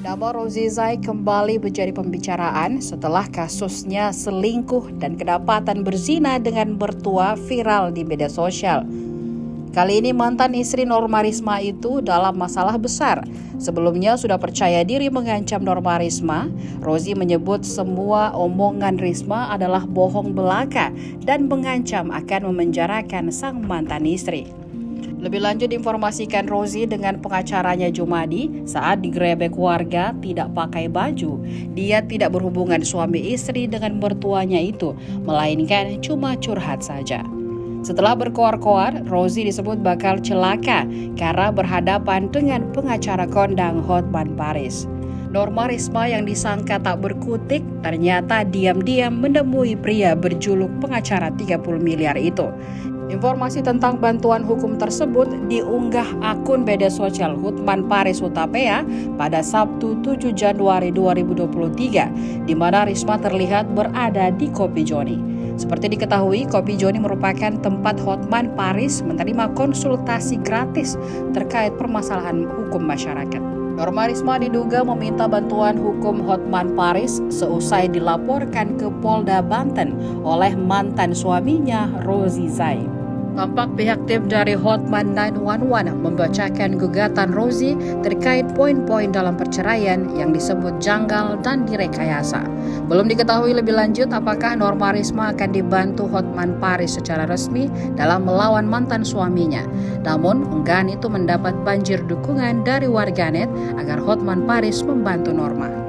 Nama Rozi Zai kembali menjadi pembicaraan setelah kasusnya selingkuh dan kedapatan berzina dengan mertua viral di media sosial. Kali ini mantan istri Norma Risma itu dalam masalah besar. Sebelumnya sudah percaya diri mengancam Norma Risma. Rozi menyebut semua omongan Risma adalah bohong belaka dan mengancam akan memenjarakan sang mantan istri. Lebih lanjut diinformasikan Rozi dengan pengacaranya Jumadi saat digerebek warga tidak pakai baju. Dia tidak berhubungan suami istri dengan mertuanya itu, melainkan cuma curhat saja. Setelah berkoar-koar, Rozi disebut bakal celaka karena berhadapan dengan pengacara kondang Hotman Paris. Norma Risma yang disangka tak berkutik ternyata diam-diam menemui pria berjuluk pengacara 30 miliar itu. Informasi tentang bantuan hukum tersebut diunggah akun media sosial Hotman Paris Hutapea pada Sabtu 7 Januari 2023, di mana Risma terlihat berada di Kopi Joni. Seperti diketahui, Kopi Joni merupakan tempat Hotman Paris menerima konsultasi gratis terkait permasalahan hukum masyarakat. Norma Risma diduga meminta bantuan hukum Hotman Paris seusai dilaporkan ke Polda Banten oleh mantan suaminya Rozi Zai. Tampak pihak tim dari Hotman 911 membacakan gugatan Rozi terkait poin-poin dalam perceraian yang disebut janggal dan direkayasa. Belum diketahui lebih lanjut apakah Norma Risma akan dibantu Hotman Paris secara resmi dalam melawan mantan suaminya. Namun, unggahan itu mendapat banjir dukungan dari warganet agar Hotman Paris membantu Norma.